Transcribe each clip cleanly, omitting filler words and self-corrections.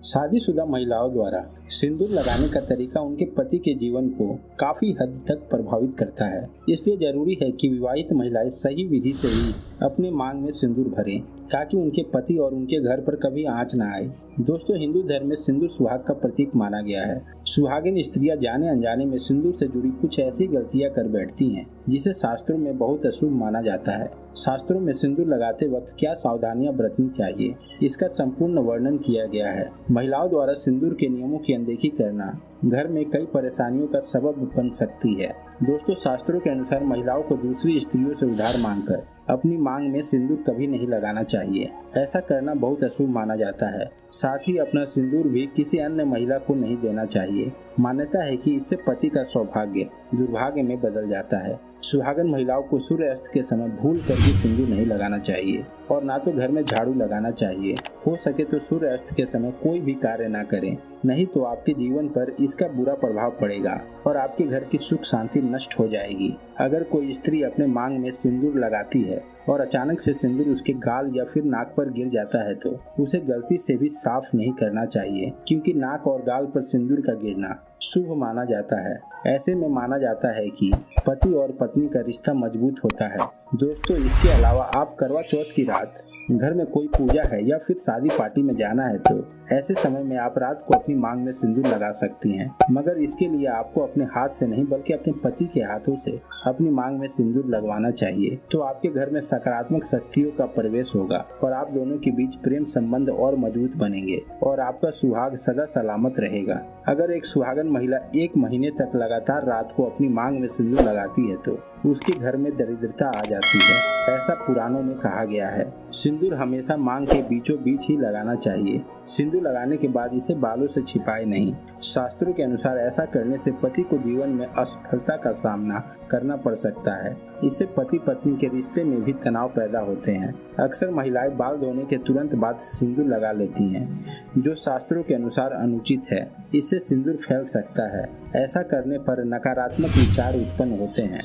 शादीशुदा महिलाओं द्वारा सिंदूर लगाने का तरीका उनके पति के जीवन को काफी हद तक प्रभावित करता है। इसलिए जरूरी है कि विवाहित महिलाएं सही विधि से ही अपने मांग में सिंदूर भरें ताकि उनके पति और उनके घर पर कभी आंच न आए। दोस्तों, हिंदू धर्म में सिंदूर सुहाग का प्रतीक माना गया है। सुहागिन स्त्रियां जाने अनजाने में सिंदूर से जुड़ी कुछ ऐसी गलतियां कर बैठती हैं जिसे शास्त्रों में बहुत अशुभ माना जाता है। शास्त्रों में सिंदूर लगाते वक्त क्या सावधानियां बरतनी चाहिए, इसका संपूर्ण वर्णन किया गया है। महिलाओं द्वारा सिंदूर के नियमों की अनदेखी करना घर में कई परेशानियों का सबब बन सकती है। दोस्तों, शास्त्रों के अनुसार महिलाओं को दूसरी स्त्रियों से उधार मांगकर अपनी मांग में सिंदूर कभी नहीं लगाना चाहिए। ऐसा करना बहुत अशुभ माना जाता है। साथ ही अपना सिंदूर भी किसी अन्य महिला को नहीं देना चाहिए। मान्यता है कि इससे पति का सौभाग्य दुर्भाग्य में बदल जाता है। सुहागन महिलाओं को सूर्य अस्त के समय भूल कर भी सिंदूर नहीं लगाना चाहिए और ना तो घर में झाड़ू लगाना चाहिए। हो सके तो सूर्य अस्त के समय कोई भी कार्य ना करें, नहीं तो आपके जीवन पर इसका बुरा प्रभाव पड़ेगा और आपके घर की सुख शांति नष्ट हो जाएगी। अगर कोई स्त्री अपने मांग में सिंदूर लगाती है और अचानक से सिंदूर उसके गाल या फिर नाक पर गिर जाता है तो उसे गलती से भी साफ नहीं करना चाहिए, क्योंकि नाक और गाल पर सिंदूर का गिरना शुभ माना जाता है। ऐसे में माना जाता है कि पति और पत्नी का रिश्ता मजबूत होता है। दोस्तों, इसके अलावा आप करवा चौथ की रात घर में कोई पूजा है या फिर शादी पार्टी में जाना है तो ऐसे समय में आप रात को अपनी मांग में सिंदूर लगा सकती हैं, मगर इसके लिए आपको अपने हाथ से नहीं बल्कि अपने पति के हाथों से अपनी मांग में सिंदूर लगवाना चाहिए। तो आपके घर में सकारात्मक शक्तियों का प्रवेश होगा और आप दोनों के बीच प्रेम संबंध और मजबूत बनेंगे और आपका सुहाग सदा सलामत रहेगा। अगर एक सुहागन महिला 1 महीने तक लगातार रात को अपनी मांग में सिंदूर लगाती है तो उसके घर में दरिद्रता आ जाती है। ऐसा पुराणों में कहा गया है। सिंदूर हमेशा मांग के बीचों बीच ही लगाना चाहिए। सिंदूर लगाने के बाद इसे बालों से छिपाए नहीं। शास्त्रों के अनुसार ऐसा करने से पति को जीवन में असफलता का सामना करना पड़ सकता है। इससे पति पत्नी के रिश्ते में भी तनाव पैदा होते हैं। अक्सर महिलाएं बाल धोने के तुरंत बाद सिंदूर लगा लेती हैं, जो शास्त्रों के अनुसार अनुचित है। इससे सिंदूर फैल सकता है। ऐसा करने पर नकारात्मक विचार उत्पन्न होते हैं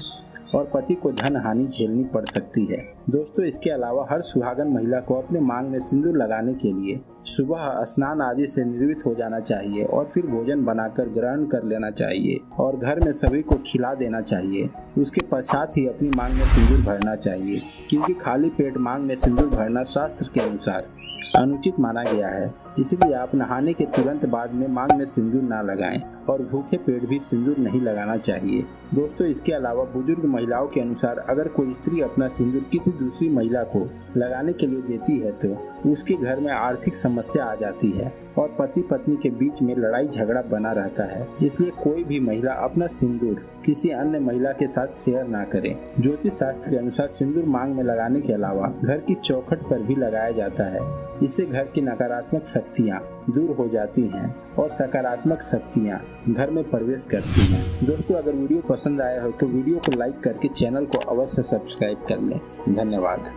और पति को धन हानि झेलनी पड़ सकती है। दोस्तों, इसके अलावा हर सुहागन महिला को अपने मांग में सिंदूर लगाने के लिए सुबह स्नान आदि से निर्वित हो जाना चाहिए और फिर भोजन बनाकर ग्रहण कर लेना चाहिए और घर में सभी को खिला देना चाहिए। उसके पश्चात ही अपनी मांग में सिंदूर भरना चाहिए, क्योंकि खाली पेट मांग में सिंदूर भरना शास्त्र के अनुसार अनुचित माना गया है। इसलिए आप नहाने के तुरंत बाद में मांग में सिंदूर ना लगाएं और भूखे पेट भी सिंदूर नहीं लगाना चाहिए। दोस्तों, इसके अलावा बुजुर्ग महिलाओं के अनुसार अगर कोई स्त्री अपना सिंदूर किसी दूसरी महिला को लगाने के लिए देती है तो उसके घर में आर्थिक समस्या आ जाती है और पति पत्नी के बीच में लड़ाई झगड़ा बना रहता है। इसलिए कोई भी महिला अपना सिंदूर किसी अन्य महिला के साथ शेयर ना करे। ज्योतिष शास्त्र के अनुसार सिंदूर मांग में लगाने के अलावा घर की चौखट पर भी लगाया जाता है। इससे घर की नकारात्मक शक्तियाँ दूर हो जाती हैं और सकारात्मक शक्तियाँ घर में प्रवेश करती हैं। दोस्तों, अगर वीडियो पसंद आया हो तो वीडियो को लाइक करके चैनल को अवश्य सब्सक्राइब कर लें। धन्यवाद।